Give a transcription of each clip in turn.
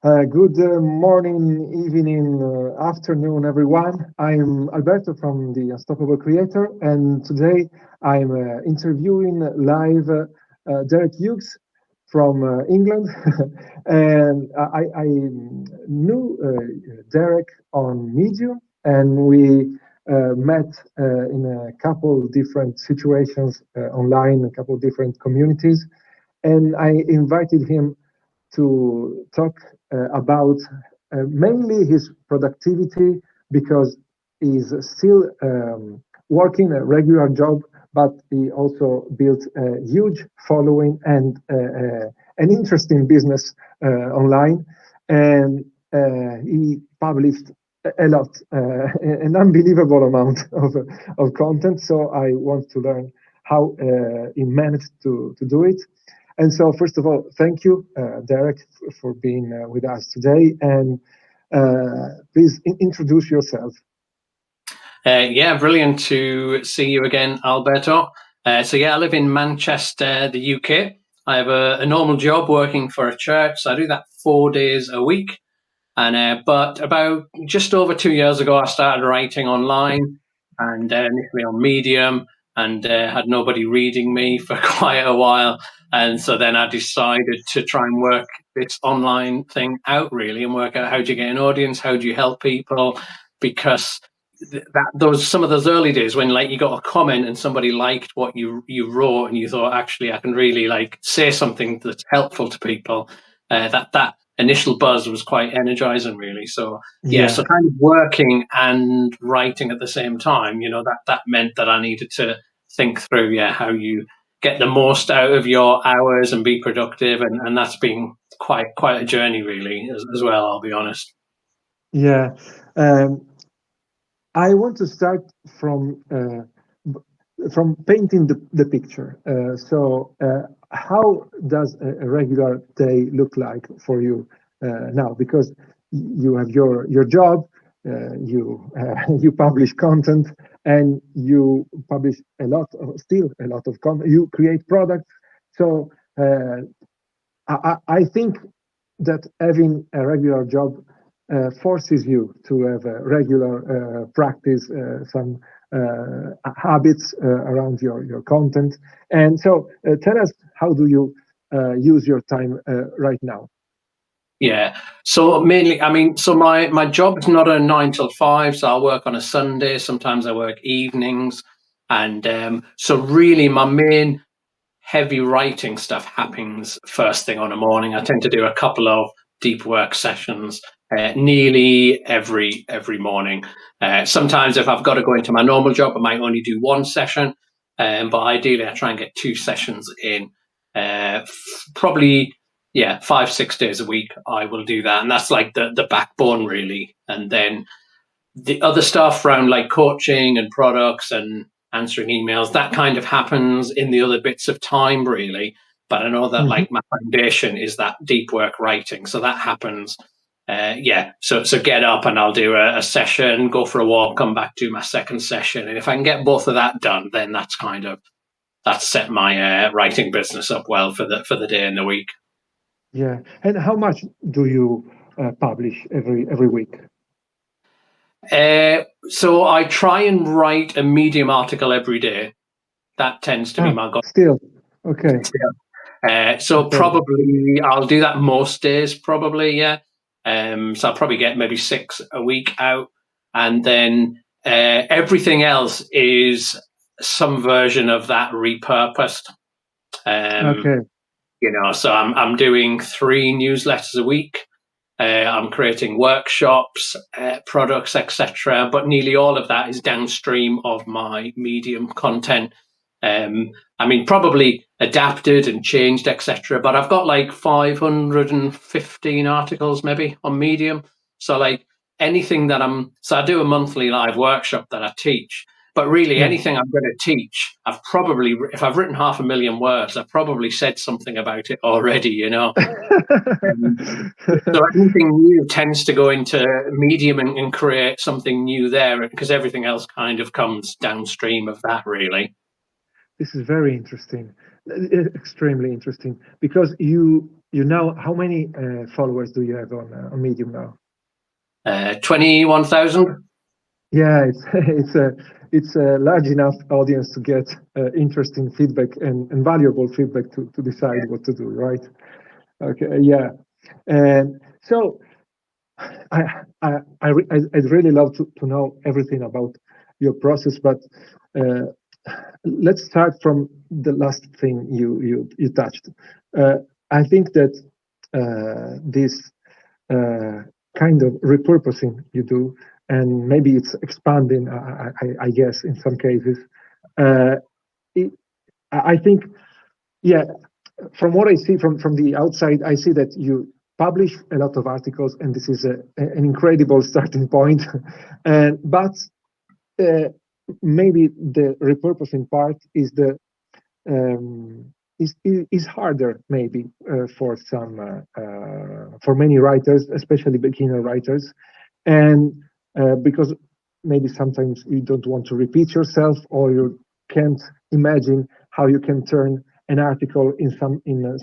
Good morning, evening, afternoon, everyone. I'm Alberto from the Unstoppable Creator, and today I'm interviewing live Derek Hughes from England. And I knew Derek on Medium, and we met in a couple different situations online, a couple different communities, and I invited him to talk about mainly his productivity because he's still working a regular job, but he also built a huge following and an interesting business online. And he published a lot, an unbelievable amount of content. So I want to learn how he managed to do it. And so, first of all, thank you, Derek, for being with us today. And please introduce yourself. Yeah, brilliant to see you again, Alberto. I live in Manchester, the UK. I have a normal job working for a church. So I do that 4 days a week. And but about just over 2 years ago, I started writing online and initially on Medium, and had nobody reading me for quite a while. And so then I decided to try and work this online thing out really, and work out how do you get an audience, how do you help people, because those some of those early days when like you got a comment and somebody liked what you wrote and you thought actually I can really like say something that's helpful to people, that initial buzz was quite energizing really. So Yeah. so kind of working and writing at the same time, that meant that I needed to think through how you get the most out of your hours and be productive, and that's been quite a journey really as well, I'll be honest. Yeah. Um, I want to start from painting the picture. How does a regular day look like for you now? Because you have your job, you you publish content, and you publish still a lot of content. You create products. So I think that having a regular job forces you to have a regular practice, some habits around your content. And so tell us, how do you use your time right now? Yeah. So mainly, I mean, so my job is not a 9 till 5. So I work on a Sunday. Sometimes I work evenings, and so really, my main heavy writing stuff happens first thing on a morning. I tend to do a couple of deep work sessions nearly every morning. Sometimes, if I've got to go into my normal job, I might only do one session, but ideally, I try and get 2 sessions in. Probably 5-6 days a week I will do that, and that's like the backbone really. And then the other stuff around like coaching and products and answering emails, that kind of happens in the other bits of time really. But I know that Mhm. like my foundation is that deep work writing, so that happens. So get up and I'll do a session, go for a walk, come back, do my second session, and if I can get both of that done, then that's set my writing business up well for the day and the week. Yeah. And how much do you publish every week? So I try and write a Medium article every day. That tends to be Ah, my goal. still. Okay. So Okay. probably I'll do that most days, probably, yeah. So I'll probably get maybe 6 a week out, and then everything else is some version of that repurposed. Um, Okay. so I'm doing 3 newsletters a week. I'm creating workshops, products, etc. But nearly all of that is downstream of my Medium content. I mean, probably adapted and changed, etc. But I've got like 515 articles maybe on Medium. So like so I do a monthly live workshop that I teach. But really, Yeah. anything I'm going to teach, if I've written 500,000 words, I've probably said something about it already. Um, so anything new tends to go into Medium and create something new there, because everything else kind of comes downstream of that, really. This is very interesting, extremely interesting, because you know, how many followers do you have on Medium now? 21,000. Yeah, it's it's a large enough audience to get interesting feedback and valuable feedback to decide what to do, right? Okay, yeah. And so I'd really love to know everything about your process, but uh, let's start from the last thing you touched. Uh, I think that this uh, kind of repurposing you do, and maybe it's expanding, I guess, in some cases. Uh, it, I think, yeah, from what I see from the outside, I see that you publish a lot of articles, and this is an incredible starting point. And but uh, maybe the repurposing part is the is harder maybe for some for many writers, especially beginner writers, and because maybe sometimes you don't want to repeat yourself, or you can't imagine how you can turn an article in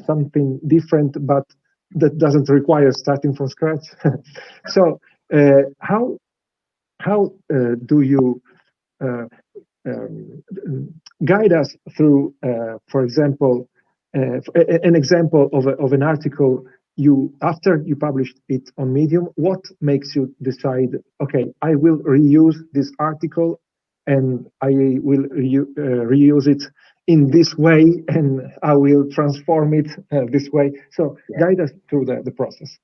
something different, but that doesn't require starting from scratch. So how do you uh, um, guide us through, for example, an example of an article you after you published it on Medium. What makes you decide? Okay, I will reuse this article, and I will reuse it in this way, and I will transform it this way. So guide us through the process.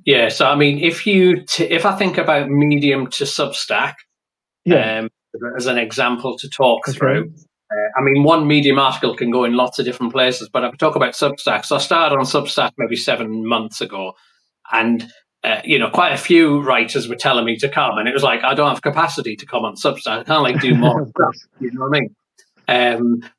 Yeah, so I mean, if I think about Medium to Substack Yeah. as an example to talk Okay. through, I mean, one Medium article can go in lots of different places, but if I talk about Substack, so I started on Substack maybe 7 months ago, and quite a few writers were telling me to come, and it was like I don't have capacity to come on Substack. I can't like do more Of stuff. course. You know what I mean?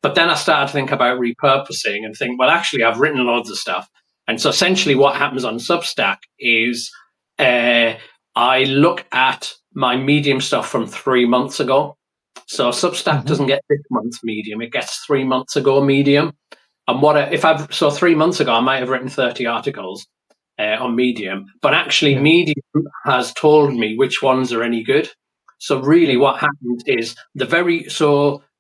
But then I started to think about repurposing and think, well, actually, I've written loads of stuff. And so essentially, what happens on Substack is uh, I look at my Medium stuff from 3 months ago. So Substack Hmm. doesn't get this month's Medium; it gets 3 months ago Medium. And if I've so 3 months ago, I might have written 30 articles on Medium, but actually, Yeah. Medium has told me which ones are any good. So really, Yeah. what happened is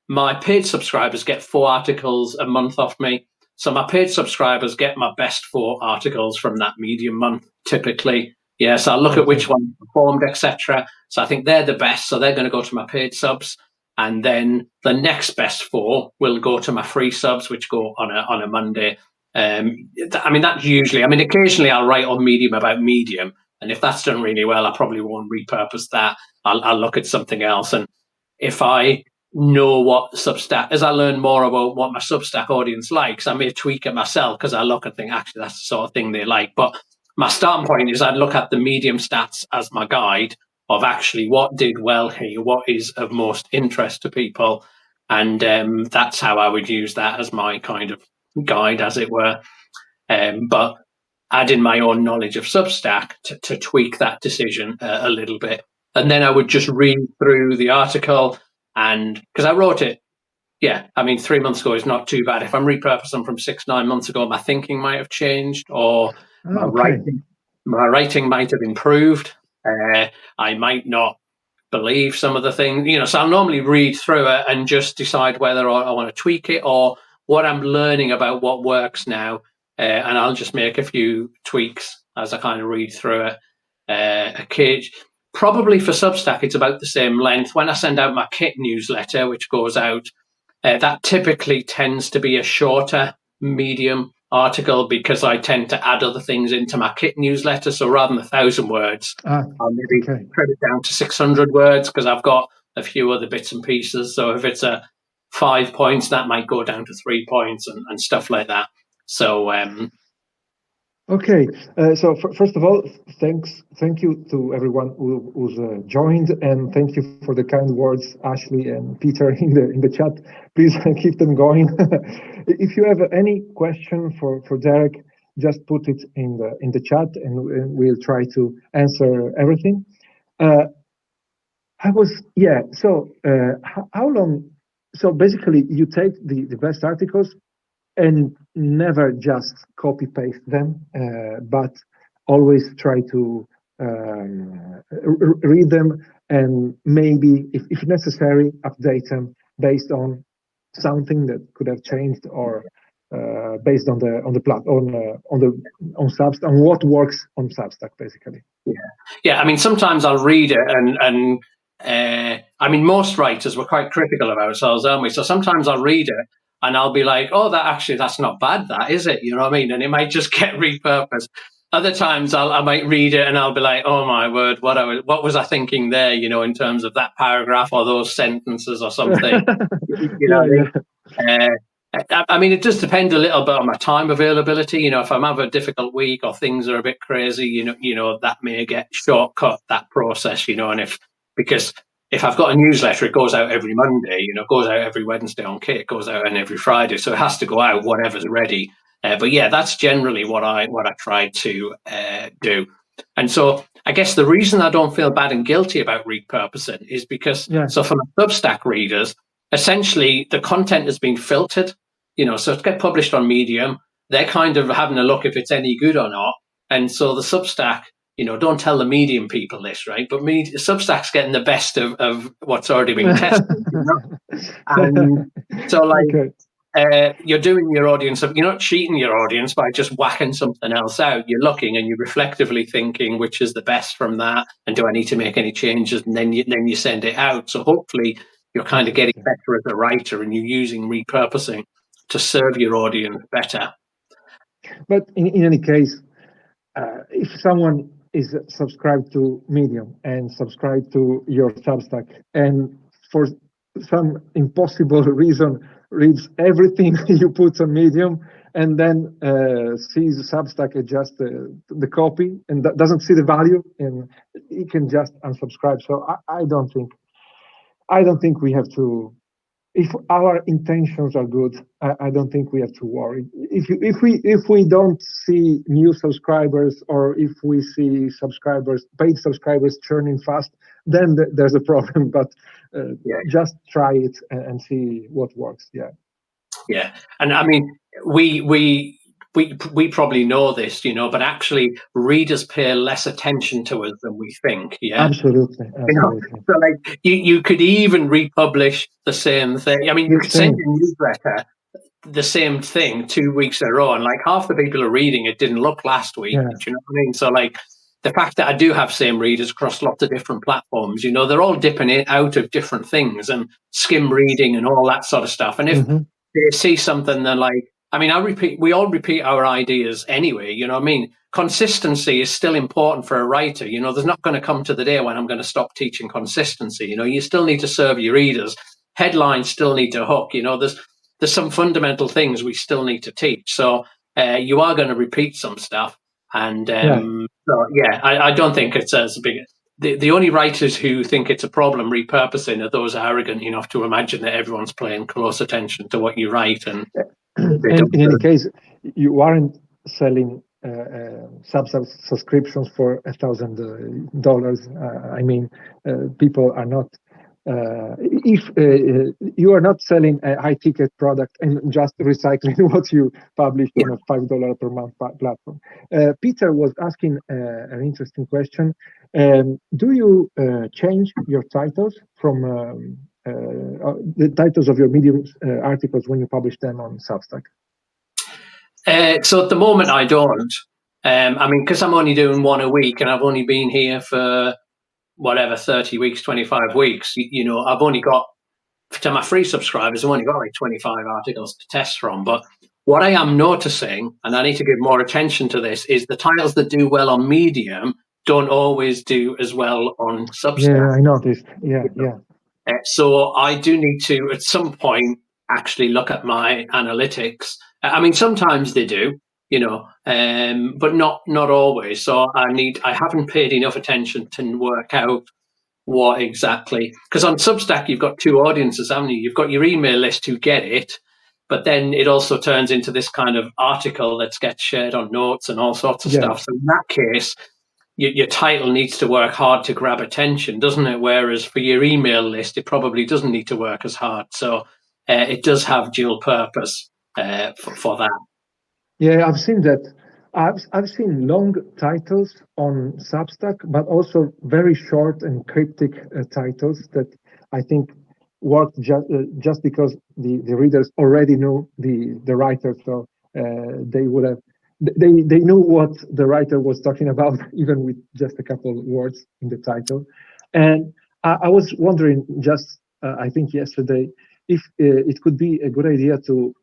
my paid subscribers get 4 articles a month off me. So my paid subscribers get my best 4 articles from that Medium month, typically. Yeah, so I look at which Okay. ones performed, etc. So I think they're the best, so they're going to go to my paid subs, and then the next best 4 will go to my free subs, which go on a Monday. I mean, that's usually. I mean, occasionally I'll write on Medium about Medium, and if that's done really well, I probably won't repurpose that. I'll look at something else, and if I know what Substack, as I learn more about what my Substack audience likes, I may tweak it myself because I look and think, actually, that's the sort of thing they like. But my starting point is I'd look at the Medium stats as my guide of actually what did well here, what is of most interest to people. And that's how I would use that as my kind of guide, as it were. But add in my own knowledge of Substack to tweak that decision a little bit. And then I would just read through the article, and because I wrote it, yeah, I mean, 3 months ago is not too bad. If I'm repurposing from 6, 9 months ago, my thinking might have changed, or Ah, my okay. writing, my writing might have improved. I might not believe some of the things, so I'll normally read through it and just decide whether I want to tweak it or what I'm learning about what works now. And I'll just make a few tweaks as I kind of read through it. A cage, probably for Substack, it's about the same length. When I send out my kit newsletter, which goes out, that typically tends to be a shorter medium article because I tend to add other things into my kit newsletter. So rather than 1,000 words, Ah, I'll maybe okay. cut it down to 600 words because I've got a few other bits and pieces. So if it's a 5 points, that might go down to 3 points and stuff like that. So Okay. So first of all, thank you to everyone who's joined, and thank you for the kind words, Ashley and Peter in the chat. Please keep them going. If you have any question for Derek, just put it in the chat, and we'll try to answer everything. Uh, I was yeah. So how long? So basically, you take the best articles, and never just copy paste them, but always try to read them and maybe, if necessary, update them based on something that could have changed or based on the plat on Substack, on what works on Substack, basically. Yeah, I mean, sometimes I'll read it and I mean, most writers were quite critical of ourselves, aren't we? So sometimes I'll read it and I'll be like, oh, that's not bad, that is it? You know what I mean? And it might just get repurposed. Other times I might read it and I'll be like, oh my word, what was I thinking there? You know, in terms of that paragraph or those sentences or something. You know Yeah, what I yeah. mean? I mean, it does depend a little bit on my time availability. You know, if I'm having a difficult week or things are a bit crazy, that may get shortcut that process. You know, and because if I've got a newsletter, it goes out every Monday. You know, it goes out every Wednesday on Kit, it goes out on every Friday, so it has to go out whatever's ready. But yeah, that's generally what I try to do. And so I guess the reason I don't feel bad and guilty about repurposing is because, Yeah. so for my Substack readers, essentially the content has been filtered, so it's get published on Medium. They're kind of having a look if it's any good or not. And so the Substack, don't tell the Medium people this, right? But Substack's getting the best of what's already been tested, And so, like, Okay. you're doing your audience, you're not cheating your audience by just whacking something else out. You're looking and you're reflectively thinking which is the best from that, and do I need to make any changes? And then you send it out. So hopefully you're kind of getting Absolutely. better as a writer, and you're using repurposing to serve your audience better. But in any case, if someone is subscribed to Medium and subscribed to your Substack, and for some impossible reason reads everything you put on Medium, and then sees Substack as just the copy and doesn't see the value, and he can just unsubscribe. So I don't think we have to, if our intentions are good, I don't think we have to worry. If we don't see new subscribers, or if we see paid subscribers churning fast, then there's a problem. But Yeah. just try it and see what works. Yeah. Yeah, and I mean, we probably know this, but actually, readers pay less attention to us than we think. Yeah, Absolutely, absolutely. so like you could even republish the same thing. I mean, you The could send same. a newsletter the same thing 2 weeks in a row, and like half the people are reading it didn't look last week. Yeah. Do you know what I mean? So like the fact that I do have same readers across lots of different platforms, they're all dipping it out of different things and skim reading and all that sort of stuff. And if Mm-hmm. they see something, they're like, I mean, we all repeat our ideas anyway. You know what I mean? Consistency is still important for a writer. There's not going to come to the day when I'm going to stop teaching consistency. You still need to serve your readers. Headlines still need to hook. There's some fundamental things we still need to teach. So you are going to repeat some stuff. And so, yeah, I don't think it's as big. The only writers who think it's a problem repurposing are those arrogant enough to imagine that everyone's paying close attention to what you write, and they And in any don't. case, you aren't selling subscriptions for $1,000. I mean, people are not. If you are not selling a high ticket product and just recycling what you published Yeah. on a $5 per month platform. Peter was asking an interesting question. Do you change your titles from the titles of your Medium articles when you publish them on Substack? So at the moment, I don't. I mean, because I'm only doing one a week, and I've only been here for whatever 30 weeks, 25 weeks. I've only got, to my free subscribers, I've only got like 25 articles to test from. But what I am noticing, and I need to give more attention to this, is the titles that do well on Medium don't always do as well on Substack. Yeah, I noticed. Yeah, yeah. So I do need to, at some point, actually look at my analytics. I mean, sometimes they do, but not always. So I haven't paid enough attention to work out what exactly, because on Substack you've got two audiences, haven't you? You've got your email list who get it, but then it also turns into this kind of article that gets shared on notes and all sorts of Yeah. stuff. So in that case, your title needs to work hard to grab attention, doesn't it? Whereas for your email list, it probably doesn't need to work as hard. So it does have dual purpose. for that. Yeah, I've seen that. I've seen long titles on Substack, but also very short and cryptic titles that I think worked just because the readers already knew the writer, so they would have they knew what the writer was talking about, even with just a couple words in the title. And I was wondering just I think yesterday if it could be a good idea to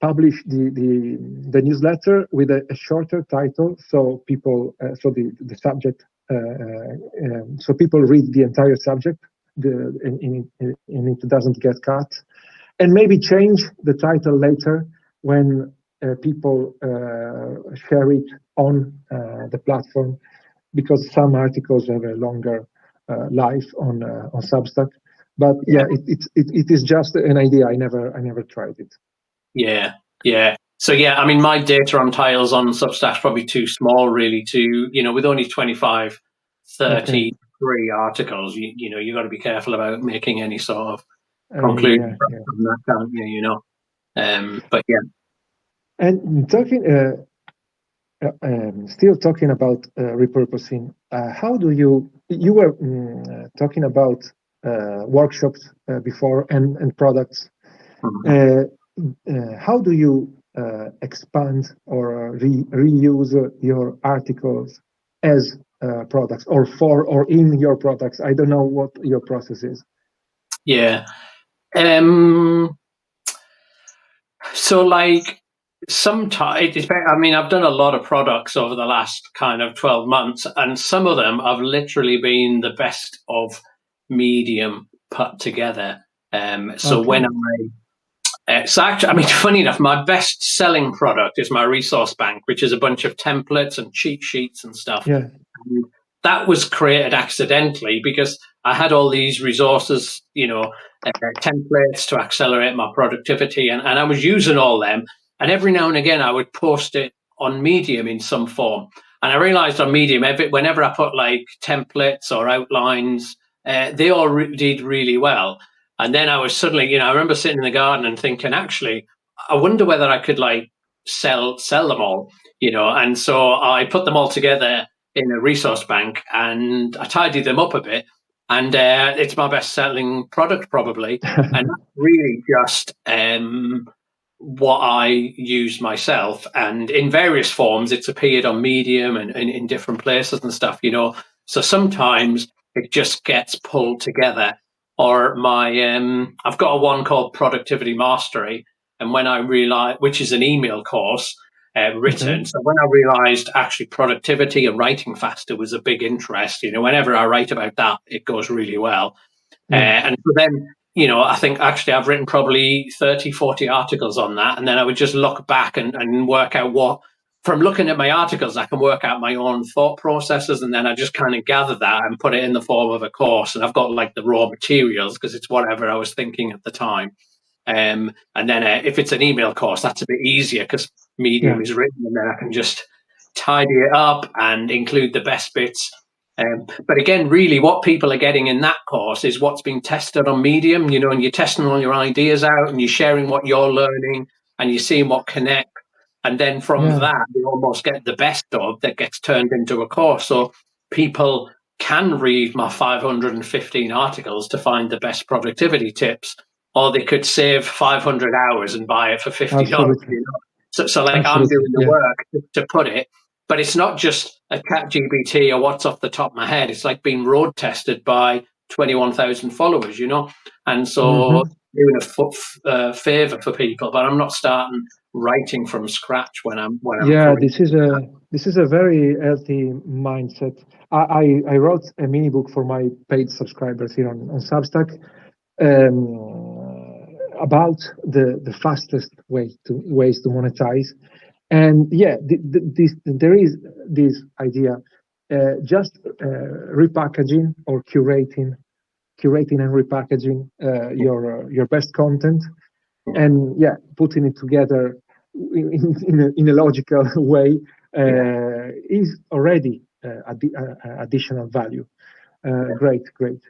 publish the newsletter with a shorter title, so people so the subject so people read the entire subject, and it doesn't get cut, and maybe change the title later when people share it on the platform, because some articles have a longer life on Substack. But Yeah, yeah, it is just an idea. I never tried it. yeah, yeah. So yeah, I mean, my data on titles on Substack's probably too small, really. To with only 25, Okay. 33 articles, you got to be careful about making any sort of Yeah, conclusion yeah. from that, can't you? But yeah. And talking, still talking about repurposing, how do you were talking about workshops before and products. Mhm. Uh, how do you expand or reuse your articles as products or for or in your products? I don't know what your process is. Yeah. Um, so like sometimes, I mean, I've done a lot of products over the last kind of 12 months, and some of them have literally been the best of medium put together. So when Okay. so actually, I mean, funny enough, my best selling product is my resource bank, which is a bunch of templates and cheat sheets and stuff. Yeah. And that was created accidentally because I had all these resources, templates to accelerate my productivity, and I was using all them. And every now and again, I would post it on Medium in some form. And I realized on Medium, whenever I put like templates or outlines, they all did really well. And then I was suddenly, I remember sitting in the garden and thinking, actually, I wonder whether I could like sell them all, And so I put them all together in a resource bank and I tidied them up a bit. And it's my best selling product probably. And that's really just what I use myself. And in various forms, it's appeared on Medium and in different places and stuff. So sometimes it just gets pulled together. Or I've got a one called Productivity Mastery, and when I realized, which is an email course Okay. written, so when I realized actually productivity and writing faster was a big interest, whenever I write about that, it goes really well. Yeah. And so then, I think actually I've written probably 30, 40 articles on that. And then I would just look back and work out from looking at my articles, I can work out my own thought processes. And then I just kind of gather that and put it in the form of a course. And I've got like the raw materials because it's whatever I was thinking at the time. And then if it's an email course, that's a bit easier because Medium Yeah. is written and then I can just tidy it up and include the best bits. But again, really, what people are getting in that course is what's being tested on Medium, and you're testing all your ideas out and you're sharing what you're learning and you're seeing what connects. And then from Yeah. that, you almost get the best of that gets turned into a course. So people can read my 515 articles to find the best productivity tips, or they could save 500 hours and buy it for $50. Absolutely. So like I'm Absolutely. doing the Yeah. work to put it, but it's not just a chat GPT or what's off the top of my head. It's like being road tested by 21,000 followers. And so Hmm. doing a favor for people, but I'm not starting writing from scratch when I'm Yeah, career. this is a very healthy mindset. I wrote a mini book for my paid subscribers here on Substack about the fastest ways to monetize. And yeah, there is this idea, just repackaging or curating and repackaging your best content, and yeah, putting it together in a logical way Yeah. is already additional value. Great, great.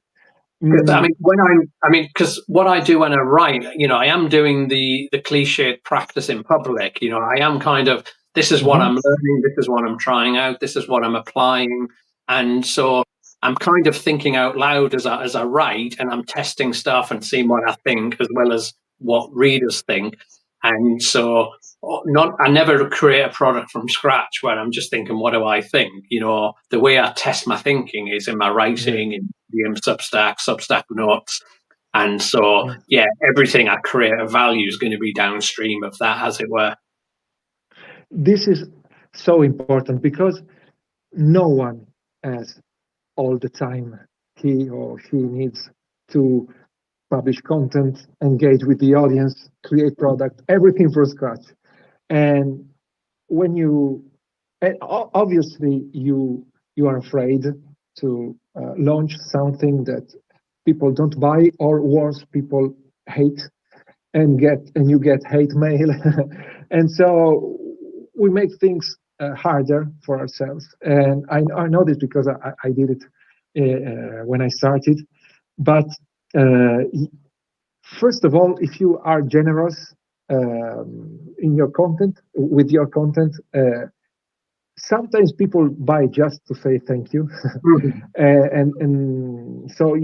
Because I Mm, mean, because what I do when I write, I am doing the cliche practice in public. I am kind of, this is what I'm mhm. learning, this is what I'm trying out, this is what I'm applying, and so I'm kind of thinking out loud as I write, and I'm testing stuff and seeing what I think as well as what readers think, and so. Not, I never create a product from scratch where I'm just thinking, what do I think? The way I test my thinking is in my Yes, writing, in Medium, Substack notes. And so, yes. yeah, everything I create of value is going to be downstream of that, as it were. This is so important because no one has all the time he or she needs to publish content, engage with the audience, create product, everything from scratch. And when you, and obviously you are afraid to launch something that people don't buy, or worse, people hate, and you get hate mail, and so we make things harder for ourselves. And I know this because I did it when I started. But uh, first of all, if you are generous in your content, with your content, sometimes people buy just to say thank you. Mhm. And so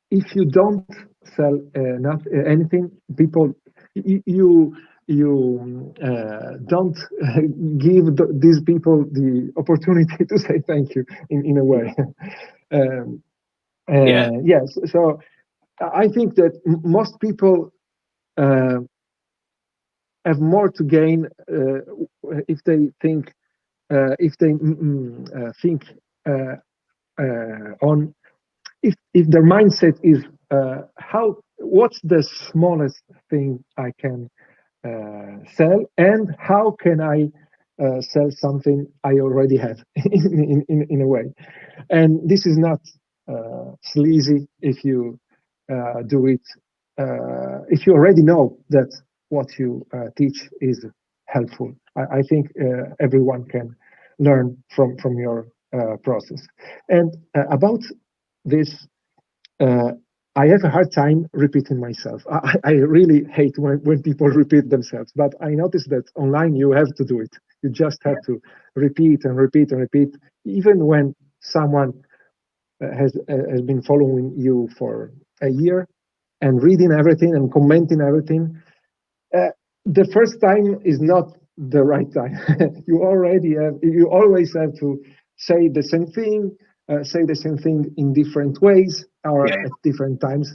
if you don't sell not anything, people, you don't give these people the opportunity to say thank you in a way. um, Yeah, yes, so I think that most people uh, have more to gain if they think think uh, on, if their mindset is how, what's the smallest thing I can sell, and how can I sell something I already have in a way. And this is not sleazy if you do it, if you already know that what you teach is helpful. I think everyone can learn from your process. And about this, uh, I have a hard time repeating myself. I really hate when people repeat themselves, but I noticed that online you have to do it. You just have to repeat and repeat and repeat, even when someone has been following you for a year and reading everything and commenting everything. Uh, the first time is not the right time. You always have to say the same thing, say the same thing in different ways or yeah. at different times.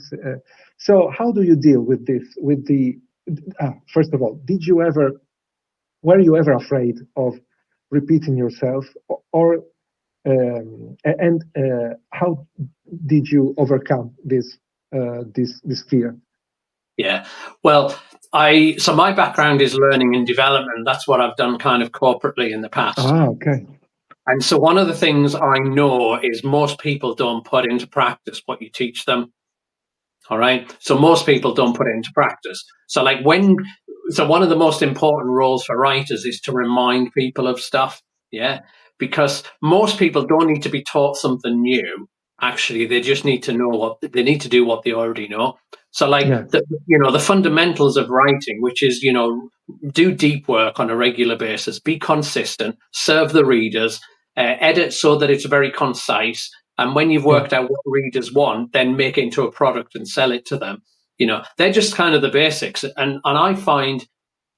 So how do you deal with this? With the first of all, were you ever afraid of repeating yourself, or and how did you overcome this fear? Yeah. Well, so my background is learning and development. That's what I've done kind of corporately in the past. Ah, okay. And so one of the things I know is most people don't put into practice what you teach them. All right. So most people don't put it into practice. So one of the most important roles for writers is to remind people of stuff. Yeah. Because most people don't need to be taught something new. Actually, they just need to know what they need to do what they already know. So Yeah, the fundamentals of writing, which is, do deep work on a regular basis, be consistent, serve the readers, edit so that it's very concise, and when you've yeah, worked out what readers want, then make it into a product and sell it to them. They're just kind of the basics. And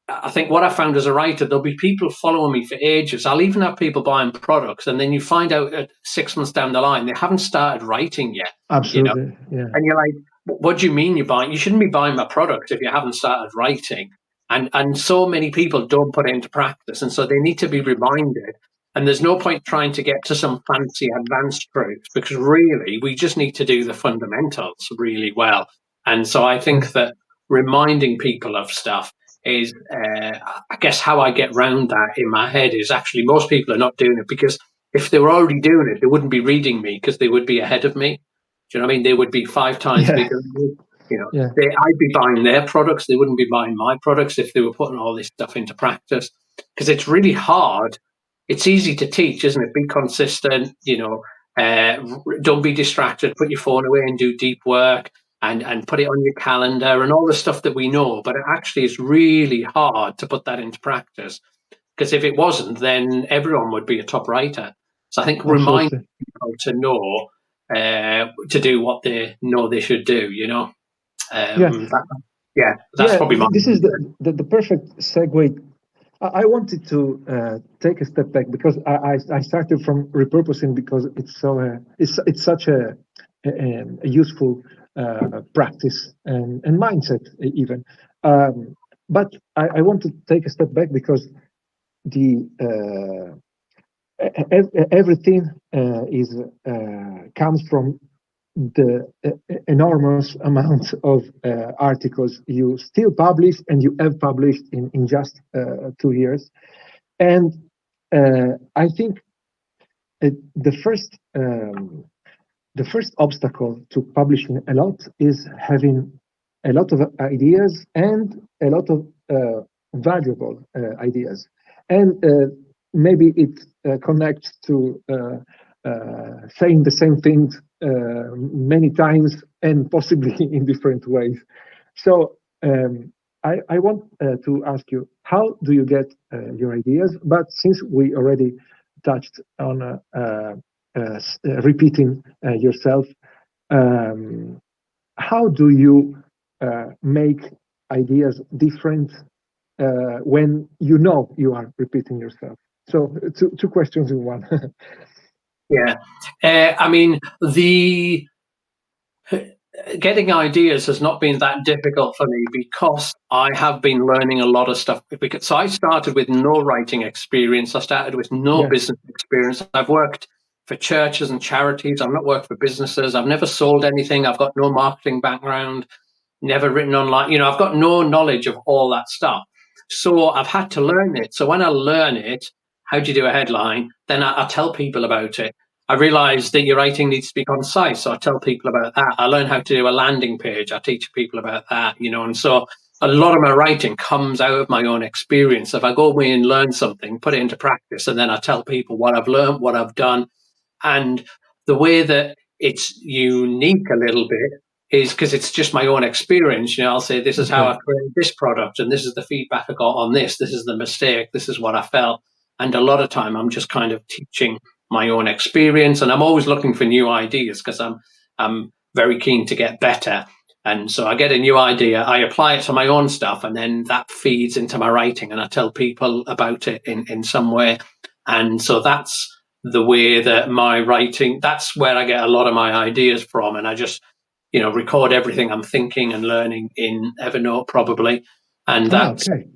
I think what I found as a writer, there'll be people following me for ages. I'll even have people buying products, and then you find out at 6 months down the line they haven't started writing yet. You know, absolutely. Yeah, and you're like, what do you mean you're buying? You shouldn't be buying my product if you haven't started writing. And so many people don't put it into practice, and so they need to be reminded. And there's no point trying to get to some fancy advanced truths, because really we just need to do the fundamentals really well. And so I yeah, think that reminding people of stuff is, I guess, how I get round that in my head is actually most people are not doing it, because if they were already doing it, they wouldn't be reading me because they would be ahead of me. Do you know what I mean? They would be 5 times yeah, bigger than me. yeah, I'd be buying their products. They wouldn't be buying my products if they were putting all this stuff into practice. Because it's really hard. It's easy to teach, isn't it? Be consistent. Don't be distracted. Put your phone away and do deep work, and put it on your calendar and all the stuff that we know. But it actually is really hard to put that into practice, because if it wasn't, then everyone would be a top writer. So I think remind Absolutely. people to know, to do what they know they should do. Yeah. Yeah, that's Yeah. probably my. This is the perfect segue. I wanted to take a step back because I started from repurposing because it's so it's such a useful practice and mindset even. But I want to take a step back because the everything is comes from the enormous amount of articles you still publish and you have published in just 2 years. And I think the first obstacle to publishing a lot is having a lot of ideas and a lot of valuable ideas. And maybe it connects to saying the same things many times and possibly in different ways. So I want to ask you, how do you get your ideas? But since we already touched on repeating yourself, um, how do you make ideas different when you know you are repeating yourself? So two questions in one. Yeah, I mean, the getting ideas has not been that difficult for me because I have been learning a lot of stuff. Because I started with no writing experience, I started with no Yeah. business experience. I've worked for churches and charities. I've not worked for businesses. I've never sold anything. I've got no marketing background, never written online. I've got no knowledge of all that stuff. So I've had to learn it. So when I learn it, how do you do a headline? Then I tell people about it. I realize that your writing needs to be concise. So I tell people about that. I learn how to do a landing page. I teach people about that, and so a lot of my writing comes out of my own experience. If I go away and learn something, put it into practice, and then I tell people what I've learned, what I've done. And the way that it's unique a little bit is because it's just my own experience. I'll say, this is how Okay. I created this product, and this is the feedback I got on this. This is the mistake. This is what I felt. And a lot of time, I'm just kind of teaching my own experience, and I'm always looking for new ideas because I'm very keen to get better. And so I get a new idea, I apply it to my own stuff, and then that feeds into my writing, and I tell people about it in some way. And so that's the way that my writing, that's where I get a lot of my ideas from. And I just, record everything I'm thinking and learning in Evernote probably. And Ah, that's, okay.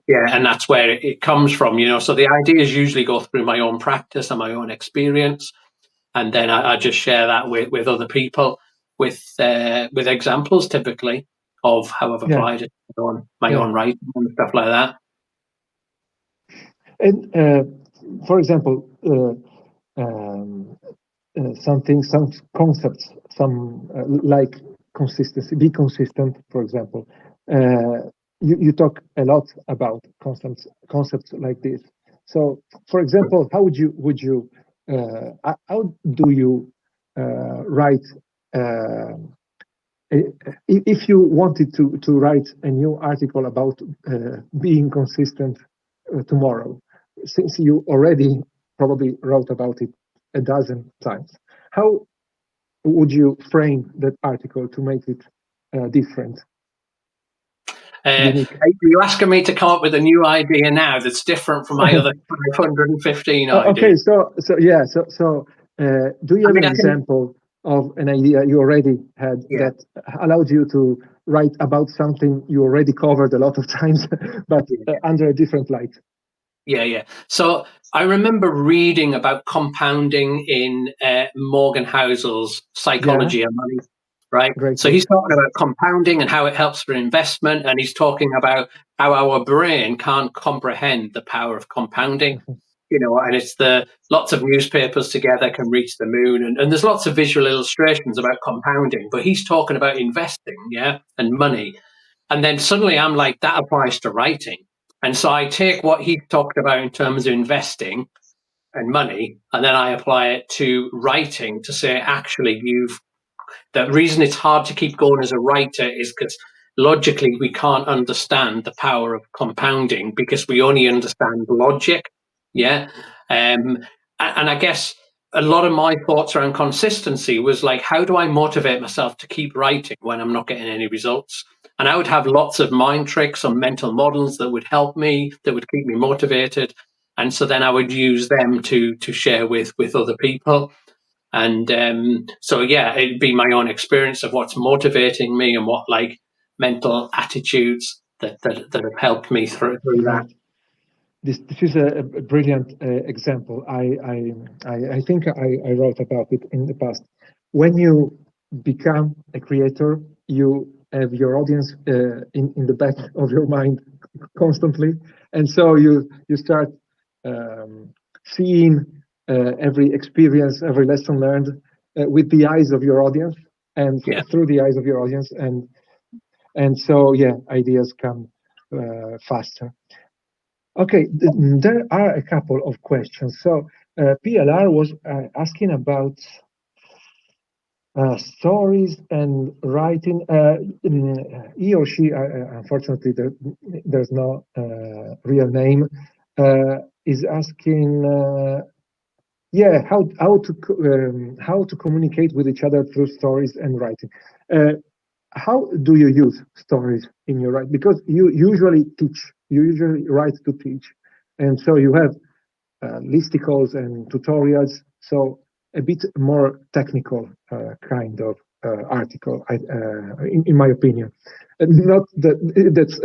yeah, and that's where it comes from, So the ideas usually go through my own practice and my own experience. And then I just share that with other people with examples typically of how I've Yeah. applied it to my Yeah. own writing and stuff like that. And for example, um, some concepts, some like consistency, be consistent, for example. You talk a lot about concepts like this. So, for example, how would you how do you write uh, if you wanted to write a new article about being consistent tomorrow, since you already probably wrote about it a dozen times, how would you frame that article to make it different, unique? Are you asking me to come up with a new idea now that's different from my other 515 Okay, ideas? so yeah, do you I have an mean, I can, example of an idea you already had yeah, that allowed you to write about something you already covered a lot of times, but yeah, under a different light? yeah. So I remember reading about compounding in Morgan Housel's Yeah, Psychology of Money, right? great So book. he's talking about compounding and how it helps for investment, and he's talking about how our brain can't comprehend the power of compounding. And it's the lots of newspapers together can reach the moon, and there's lots of visual illustrations about compounding, but he's talking about investing, yeah, and money. And then suddenly I'm like, that applies to writing. And so I take what he talked about in terms of investing, and money, and then I apply it to writing to say, actually, the reason it's hard to keep going as a writer is because logically we can't understand the power of compounding because we only understand logic. Yeah. And I guess a lot of my thoughts around consistency was like, how do I motivate myself to keep writing when I'm not getting any results? And I would have lots of mind tricks or mental models that would help me, that would keep me motivated. And so then I would use them to share with other people. And so, yeah, it'd be my own experience of what's motivating me and what like mental attitudes that have helped me through that. Right. This is a brilliant example. I think I wrote about it in the past. When you become a creator, you have your audience in the back of your mind constantly, and so you start seeing every experience, every lesson learned with the eyes of your audience and Yeah. through the eyes of your audience, and so yeah, ideas come faster. Okay, there are a couple of questions. So PLR was asking about stories and writing. He or she, unfortunately, there's no real name, is asking, yeah, how to communicate with each other through stories and writing. Uh, how do you use stories in your writing? Because you usually teach, you usually write to teach, and so you have listicles and tutorials. So a bit more technical kind of article, in my opinion. Not that that's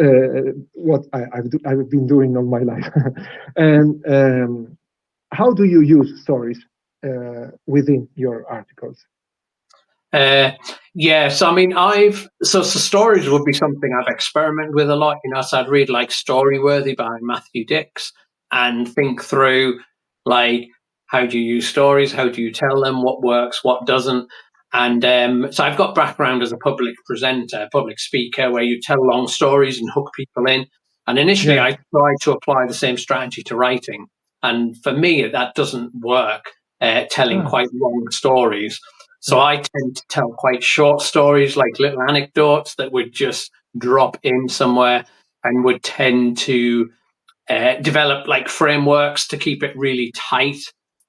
what I've been doing all my life. And how do you use stories within your articles? Uh, yeah, so I mean, so stories would be something I've experimented with a lot. So I'd read like Storyworthy by Matthew Dix and think through like how do you use stories, how do you tell them, what works, what doesn't. And so I've got background as a public presenter, public speaker, where you tell long stories and hook people in. And initially, Yeah. I tried to apply the same strategy to writing, and for me, that doesn't work. Telling Ah, quite long stories, so yeah. I tend to tell quite short stories, like little anecdotes that would just drop in somewhere and would tend to develop like frameworks to keep it really tight.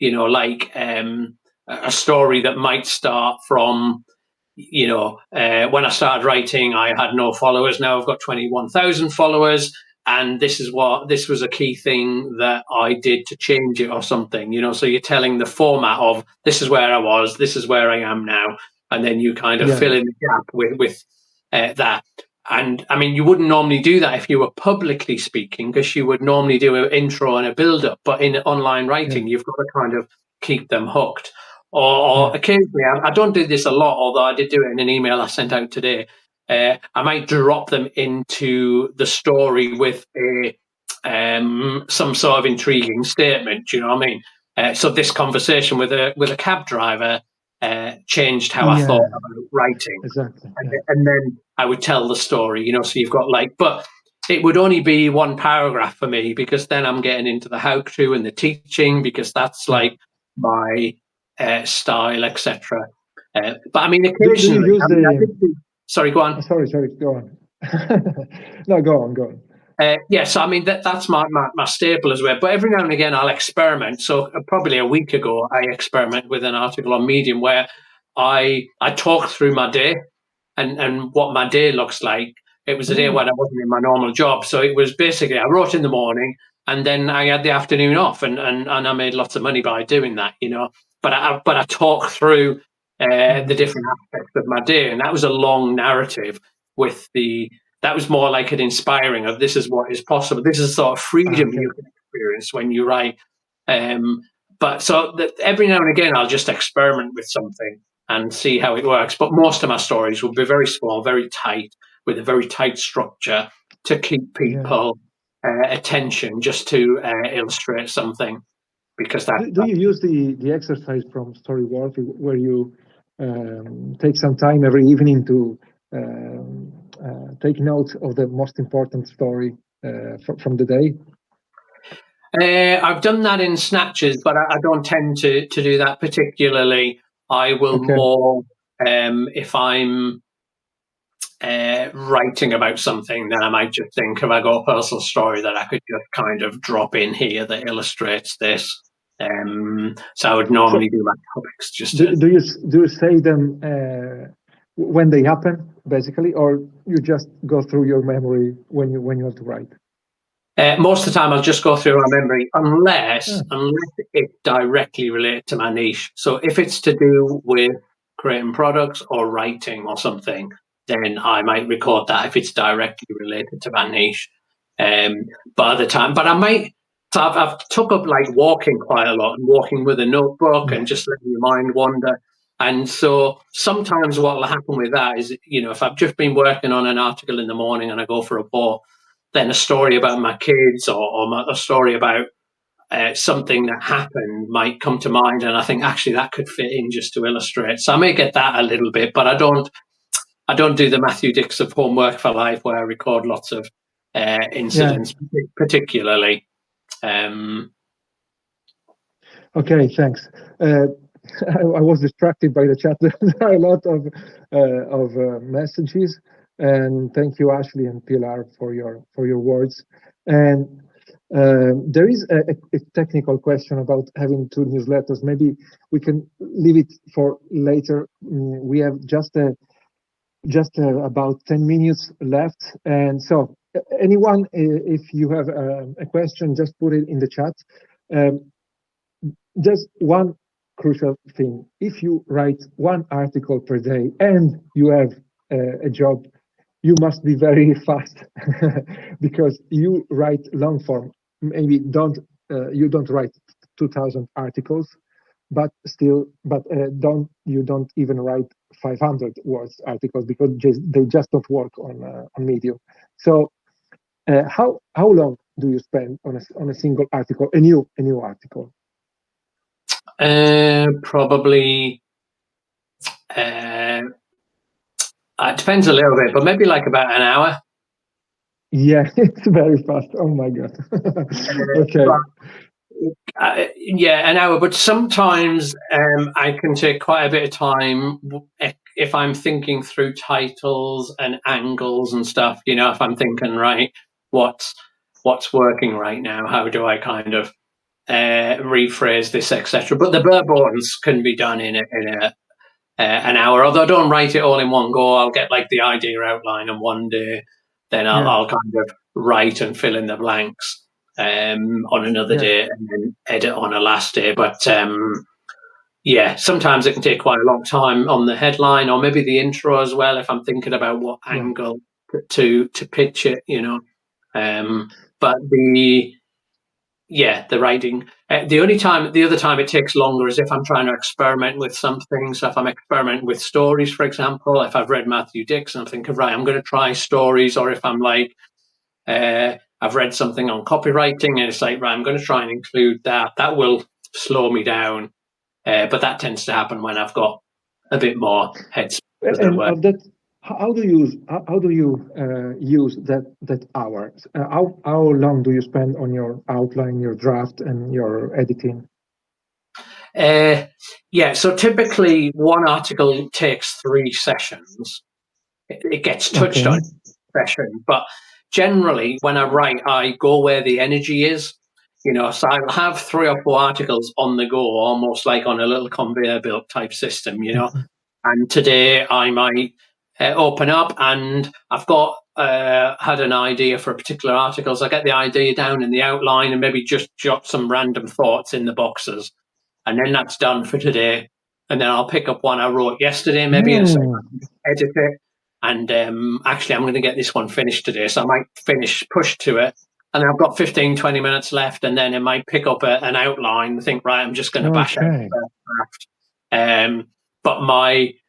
Like a story that might start from, when I started writing, I had no followers. Now I've got 21,000 followers. And this was a key thing that I did to change it or something, So you're telling the format of this is where I was, this is where I am now. And then you kind of Yeah. fill in the gap with that. And I mean, you wouldn't normally do that if you were publicly speaking, because you would normally do an intro and a build up. But in online Yeah. writing, you've got to kind of keep them hooked. Yeah. Or occasionally, I don't do this a lot, although I did do it in an email I sent out today. I might drop them into the story with some sort of intriguing statement. You know what I mean? So this conversation with a cab driver changed how I thought Yeah. about writing, Exactly. and, Yeah. and then I would tell the story. So you've got but it would only be one paragraph for me because then I'm getting into the how to and the teaching because that's Yeah. like my style, etc. But I mean, Do you occasionally, use I mean, I the? did. Sorry, go on. Sorry. Go on. No, go on. Go on. Yes, I mean that's my staple as well. But every now and again, I'll experiment. So probably a week ago, I experimented with an article on Medium where I talked through my day and what my day looks like. It was a day Oh, when I wasn't in my normal job, so it was basically I wrote in the morning and then I had the afternoon off, and I made lots of money by doing that. But I talked through the nice. different aspects of my day, and that was a long narrative with the that was more like an inspiring of this is what is possible. This is the sort of freedom you Okay. can experience when you write. Um, but so that every now and again, I'll just experiment with something and see how it works. But most of my stories will be very small, very tight, with a very tight structure to keep Yeah. people attention, just to illustrate something. Because Do you use the exercise from Storyworthy where you take some time every evening to take note of the most important story from the day? I've done that in snatches, but I don't tend to do that particularly. I will Okay. more if I'm writing about something, then I might just think, have I got a personal story that I could just kind of drop in here that illustrates this? So I would normally do my topics just to. Do you say them when they happen, basically, or you just go through your memory when you have to write? Most of the time, I'll just go through my memory, unless Ah, it's directly related to my niche. So if it's to do with creating products or writing or something, then I might record that if it's directly related to my niche. Um, but other time, but I might. So I've took up like walking quite a lot and walking with a notebook and just letting your mind wander. And so sometimes what will happen with that is, if I've just been working on an article in the morning and I go for a walk, then a story about my kids or a story about something that happened might come to mind, and I think actually that could fit in just to illustrate. So I may get that a little bit, but I don't. I don't do the Matthew Dix of Homework for Life where I record lots of yeah. incidents, particularly. Um, Okay, thanks. I was distracted by the chat. There are a lot of messages, and thank you, Ashley and Pilar, for your words. And there is a technical question about having two newsletters. Maybe we can leave it for later. We have just about 10 minutes left, and so anyone, if you have a question, just put it in the chat. Um, just one crucial thing. If you write one article per day and you have a job, you must be very fast because you write long form. Maybe you don't write 2,000 articles, but still, don't even write 500 words articles because they just don't work on Medium. So how long do you spend on a single article, a new article? probably. Uh, it depends a little bit, but maybe like about an hour. Yeah, it's very fast. Oh my God. Okay. But yeah, an hour. But sometimes I can take quite a bit of time if I'm thinking through titles and angles and stuff. If I'm thinking, right, what's working right now? How do I kind of rephrase this, etc. But the bare bones can be done in an hour. Although I don't write it all in one go. I'll get like the idea outline on one day, then Yeah. I'll kind of write and fill in the blanks on another Yeah. day, and then edit on a last day. But yeah, sometimes it can take quite a long time on the headline or maybe the intro as well. If I'm thinking about what Yeah. angle to pitch it, but the writing. The other time it takes longer is if I'm trying to experiment with something. So if I'm experimenting with stories, for example, if I've read Matthew Dix and I'm thinking, right, I'm going to try stories, or if I'm like, I've read something on copywriting and it's like, right, I'm going to try and include that. That will slow me down, but that tends to happen when I've got a bit more headspace, as it And were. of that, how do you use that hours? How long do you spend on your outline, your draft, and your editing? Yeah, so typically one article takes 3 sessions. It gets touched on Okay. session, but generally when I write, I go where the energy is. So I'll have 3 or 4 articles on the go, almost like on a little conveyor belt type system. Mhm. And today I might open up and I've got had an idea for a particular article. So I get the idea down in the outline and maybe just jot some random thoughts in the boxes, and then that's done for today. And then I'll pick up one I wrote yesterday, maybe, and say, edit it. And actually, I'm going to get this one finished today. So I might push to it. And I've got 15, 20 minutes left. And then I might pick up an outline and think, right, I'm just going to bash out Okay. the first draft.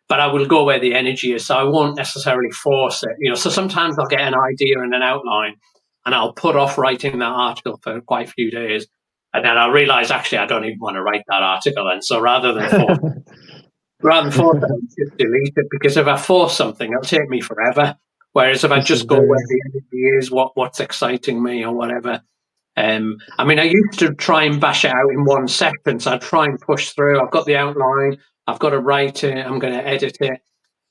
But I will go where the energy is. So I won't necessarily force it. So sometimes I'll get an idea and an outline and I'll put off writing that article for quite a few days. And then I'll realize, actually, I don't even want to write that article. And so rather than force it, I'll just delete it, because if I force something, it'll take me forever. Whereas if I This is just go very where the energy is, what's exciting me or whatever, I mean, I used to try and bash it out in one session, so I'd try and push through. I've got the outline, I've got to write it, I'm going to edit it.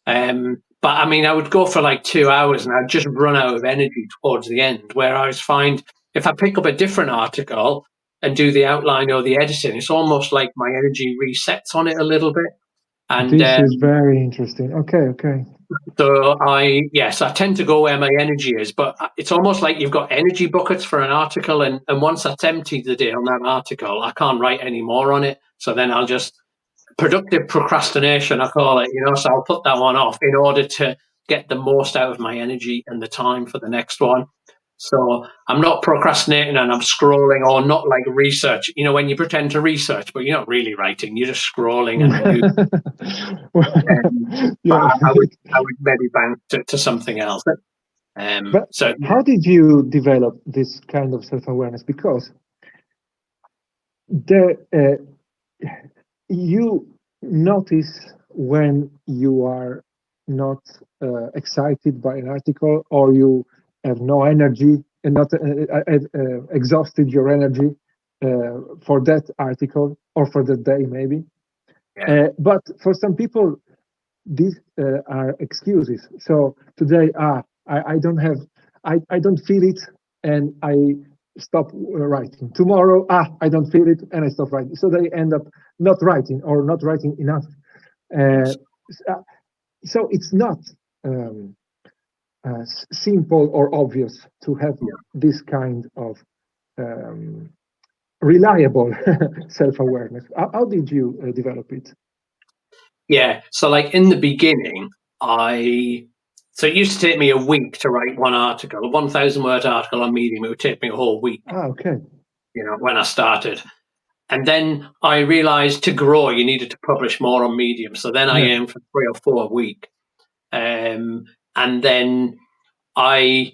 But I mean, I would go for like 2 hours and I'd just run out of energy towards the end. Whereas find if I pick up a different article and do the outline or the editing, it's almost like my energy resets on it a little bit. And This is very interesting. Okay, okay. so yes, I tend to go where my energy is, but it's almost like you've got energy buckets for an article, and once that's emptied the day on that article, I can't write any more on it. So then I'll just productive procrastination, I call it, so I'll put that one off in order to get the most out of my energy and the time for the next one. So I'm not procrastinating and I'm scrolling or not like research, when you pretend to research, but you're not really writing, you're just scrolling and you but Yeah. I would maybe bank to something else. But So how did you develop this kind of self-awareness? Because the you notice when you are not excited by an article, or you have no energy and not exhausted your energy for that article or for the day maybe. yeah, But for some people, these are excuses. So today, I don't have, I don't feel it, and I stop writing. Tomorrow, I don't feel it, and I stop writing. So they end up not writing or not writing enough. Uh, yes, so it's not um, simple or obvious to have yeah. this kind of um, reliable self-awareness. How did you develop it? Yeah. So like in the beginning, so it used to take me a week to write one article, a 1,000 word article on Medium. It would take me a whole week, Okay. when I started. And then I realized to grow, you needed to publish more on Medium. So then I Yeah. aimed for 3 or 4 a week. And then I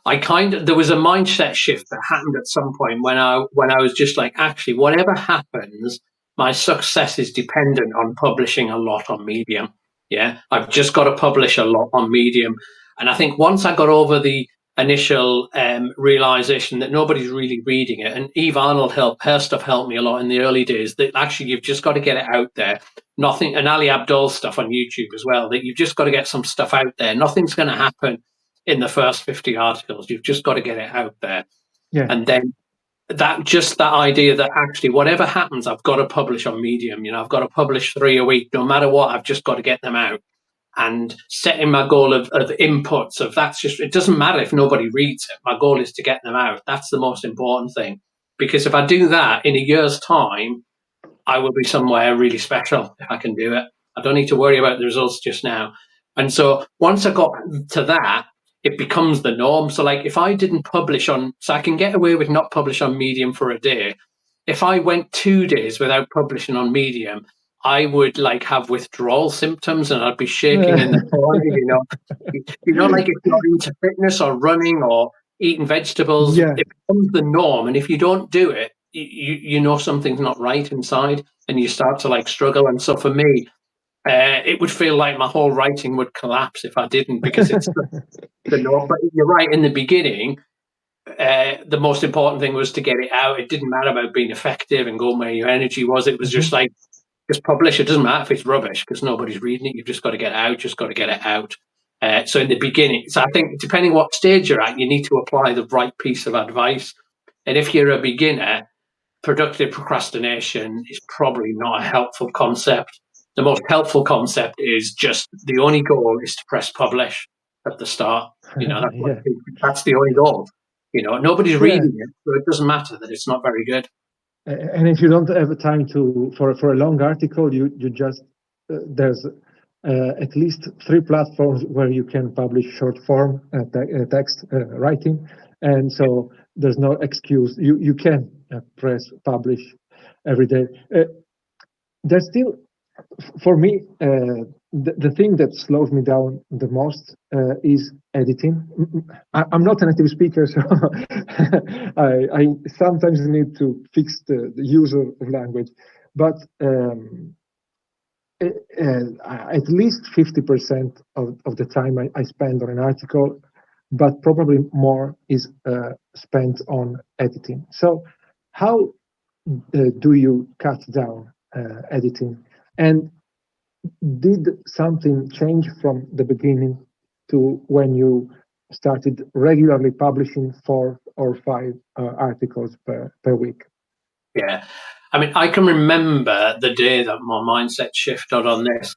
there was a mindset shift that happened at some point when I was just like, actually, whatever happens, my success is dependent on publishing a lot on Medium. Yeah, I've just got to publish a lot on Medium. And I think once I got over the initial realization that nobody's really reading it, and Eve Arnold her stuff helped me a lot in the early days, that actually you've just got to get it out there. Nothing, and Ali Abdul's stuff on YouTube as well, that you've just got to get some stuff out there. Nothing's going to happen in the first 50 articles. You've just got to get it out there. Yeah. And then that idea that actually whatever happens, I've got to publish on Medium. I've got to publish 3 a week, no matter what. I've just got to get them out. And setting my goal of inputs of it doesn't matter if nobody reads it. My goal is to get them out. That's the most important thing. Because if I do that in a year's time, I will be somewhere really special if I can do it. I don't need to worry about the results just now. And so once I got to that, it becomes the norm. So like if I didn't publish so I can get away with not publish on Medium for a day. If I went 2 days without publishing on Medium, I would like have withdrawal symptoms and I'd be shaking in the corner, like if you're into fitness or running or eating vegetables, Yeah. it becomes the norm. And if you don't do it, you know something's not right inside and you start to like struggle. And so for me, it would feel like my whole writing would collapse if I didn't, because it's the norm. But you're right, in the beginning, the most important thing was to get it out. It didn't matter about being effective and going where your energy was. It was just Mhm. like, just publish. It doesn't matter if it's rubbish because nobody's reading it. You've just got to get it out. Just got to get it out. So in the beginning, so I think depending what stage you're at, you need to apply the right piece of advice. And if you're a beginner, productive procrastination is probably not a helpful concept. The most helpful concept is just the only goal is to press publish at the start. Yeah. That's the only goal. Nobody's Yeah. reading it, so it doesn't matter that it's not very good. And if you don't have time for a long article, you just there's at least 3 platforms where you can publish short form text writing, and so there's no excuse. You can press publish every day. There's still, for me, the thing that slows me down the most is editing. I'm not a native speaker, so I sometimes need to fix the use of language. But at least 50% of the time I spend on an article, but probably more is spent on editing. So, how do you cut down editing? And did something change from the beginning to when you started regularly publishing 4 or 5 articles per week? Yeah. I mean, I can remember the day that my mindset shifted on this.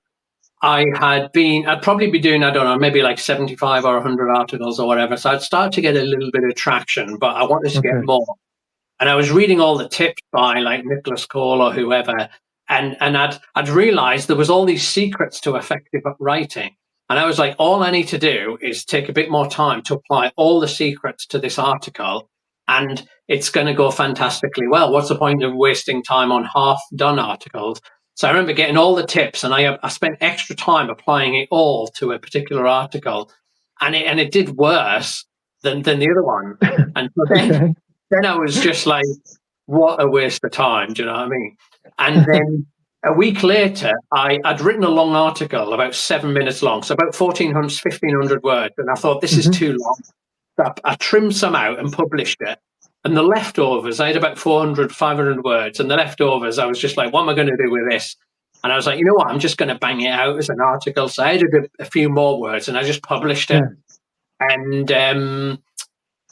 I'd probably be doing, I don't know, maybe like 75 or 100 articles or whatever. So I'd start to get a little bit of traction, but I wanted to get Okay. more. And I was reading all the tips by like Nicholas Cole or whoever, and I'd realized there was all these secrets to effective writing. And I was like, all I need to do is take a bit more time to apply all the secrets to this article, and it's going to go fantastically well. What's the point of wasting time on half done articles? So I remember getting all the tips, and I spent extra time applying it all to a particular article, and it did worse than the other one. And so Okay. then I was just like, what a waste of time. Do you know what I mean? And then a week later, I'd written a long article, about 7 minutes long, so about 1,400, 1,500 words. And I thought, this is Hmm. too long. So I trimmed some out and published it. And the leftovers, I had about 400, 500 words. And the leftovers, I was just like, what am I going to do with this? And I was like, you know what? I'm just going to bang it out as an article. So I added a few more words and I just published it. Yeah. And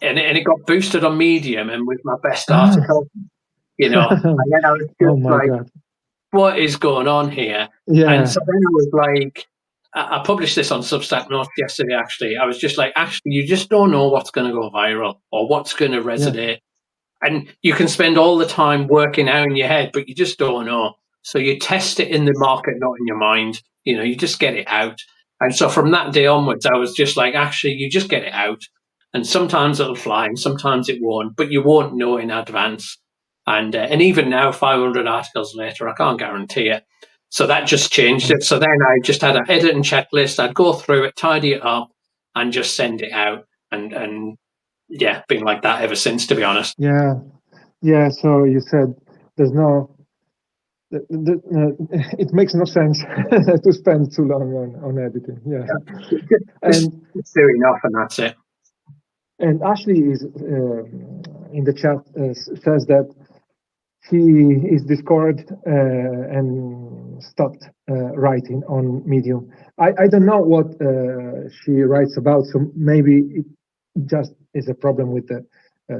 it got boosted on Medium and with my best Ah. article, you know. And then I was Oh just my like, God. what is going on here? And Yeah. so then I was like, I published this on Substack Notes yesterday, actually. I was just like, actually, you just don't know what's going to go viral or what's going to Yeah. resonate. And you can spend all the time working out in your head, but you just don't know. So you test it in the market, not in your mind. You know, you just get it out. And so from that day onwards, I was just like, actually, you just get it out. And sometimes it'll fly and sometimes it won't, but you won't know in advance. And even now, 500 articles later, I can't guarantee it. So that just changed it. So then I just had an editing checklist. I'd go through it, tidy it up, and just send it out. And yeah, been like that ever since, to be honest. Yeah. Yeah. So you said there's no, it makes no sense to spend too long on editing. Yeah. Just, And just do enough, and that's it. Ashley is in the chat says that he is discouraged and stopped writing on Medium. I don't know what she writes about, so maybe it just is a problem with the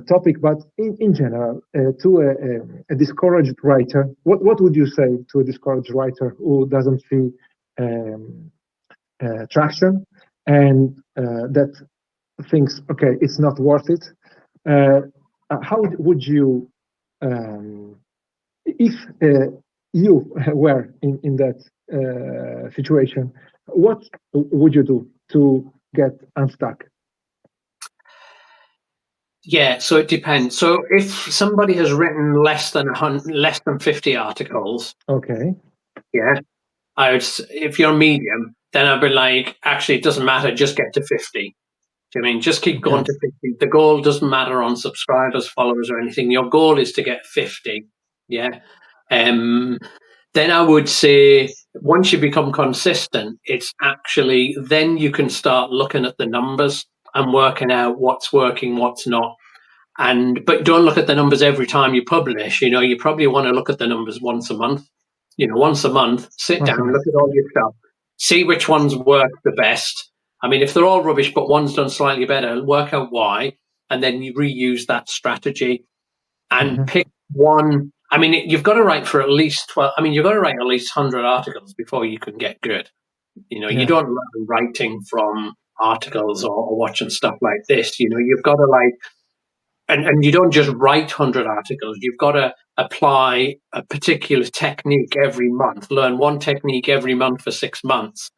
topic. But in general, to a discouraged writer, what would you say to a discouraged writer who doesn't see um, traction and that thinks, okay, it's not worth it? Uh, how would you um, if you were in that situation, what would you do to get unstuck? Yeah, so it depends. So if somebody has written less than 50 articles, Okay. yeah, if you're medium, then I'd be like, actually, it doesn't matter, just get to 50. Do you mean just keep going Okay. to 50? The goal doesn't matter on subscribers, followers, or anything. Your goal is to get 50. Yeah. Um, then I would say once you become consistent, it's actually then you can start looking at the numbers and working out what's working, what's not. But don't look at the numbers every time you publish. You know, you probably want to look at the numbers once a month. You know, once a month, sit Once a down, look month. at all your stuff, see which ones work the best. I mean, if they're all rubbish, but one's done slightly better, work out why, and then you reuse that strategy and Hmm. pick one. I mean, you've got to write for at least 12. I mean, you've got to write at least 100 articles before you can get good. You know, you Yeah. don't learn writing from articles or watching stuff like this. You know, you've got to like and you don't just write 100 articles, you've got to apply a particular technique every month, learn one technique every month for 6 months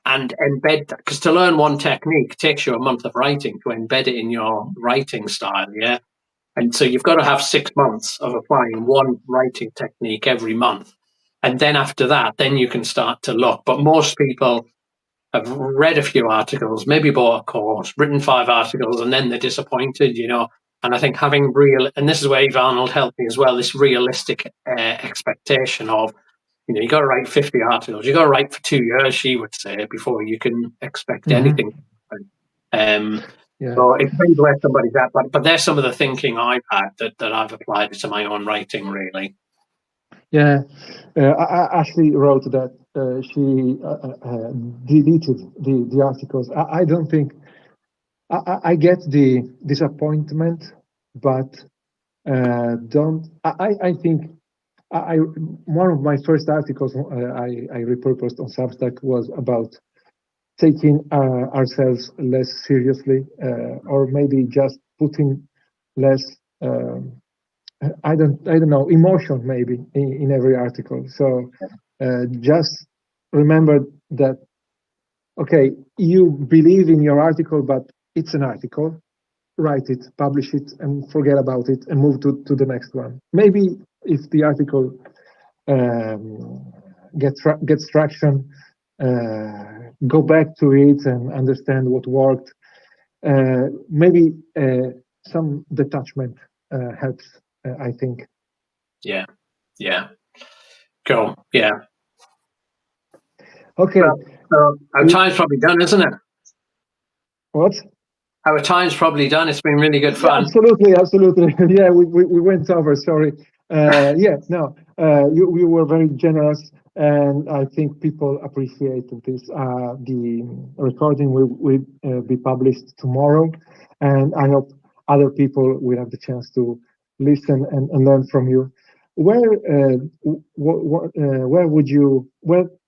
and embed that, because to learn one technique takes you a month of writing to embed it in your writing style. Yeah. And so you've got to have 6 months of applying one writing technique every month, and then after that then you can start to look. But most people have read a few articles, maybe bought a course, written 5 articles, and then they're disappointed, you know. And I think having and this is where Eve Arnold helped me as well, this realistic expectation of, you know, you got to write 50 articles, you got to write for 2 years, she would say, before you can expect Hmm. anything. Um, Yeah. So it depends where somebody's at, but there's some of the thinking I've had that I've applied to my own writing, really. Yeah, Ashley wrote that she deleted the articles. I don't think I get the disappointment, but don't. I think one of my first articles I repurposed on Substack was about taking ourselves less seriously, or maybe just putting less. I don't know, emotion maybe in every article. So just remember that, okay, you believe in your article, but it's an article. Write it, publish it, and forget about it, and move to the next one. Maybe if the article um, gets traction, go back to it and understand what worked. Maybe some detachment helps. I think. Yeah, yeah, cool. Yeah. Okay. So our time's probably done, isn't it? What? Our time's probably done. It's been really good Yeah, fun. absolutely, absolutely. Yeah, we went over. Sorry. Yeah, no, you were very generous, and I think people appreciated this. The recording will be published tomorrow, and I hope other people will have the chance to listen and learn from you. Where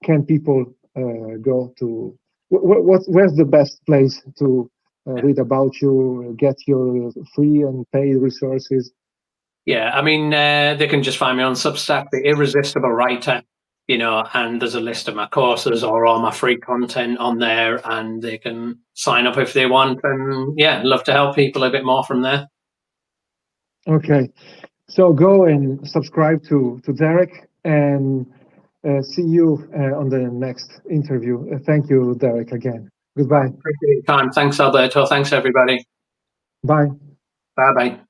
can people go to? Where's the best place to read about you, get your free and paid resources? Yeah, I mean, they can just find me on Substack, The Irresistible Writer, and there's a list of my courses or all my free content on there, and they can sign up if they want. And yeah, love to help people a bit more from there. Okay, so go and subscribe to Derek, and see you on the next interview. Thank you, Derek, again. Goodbye. Appreciate your time. Thanks, Alberto. Thanks, everybody. Bye. Bye bye.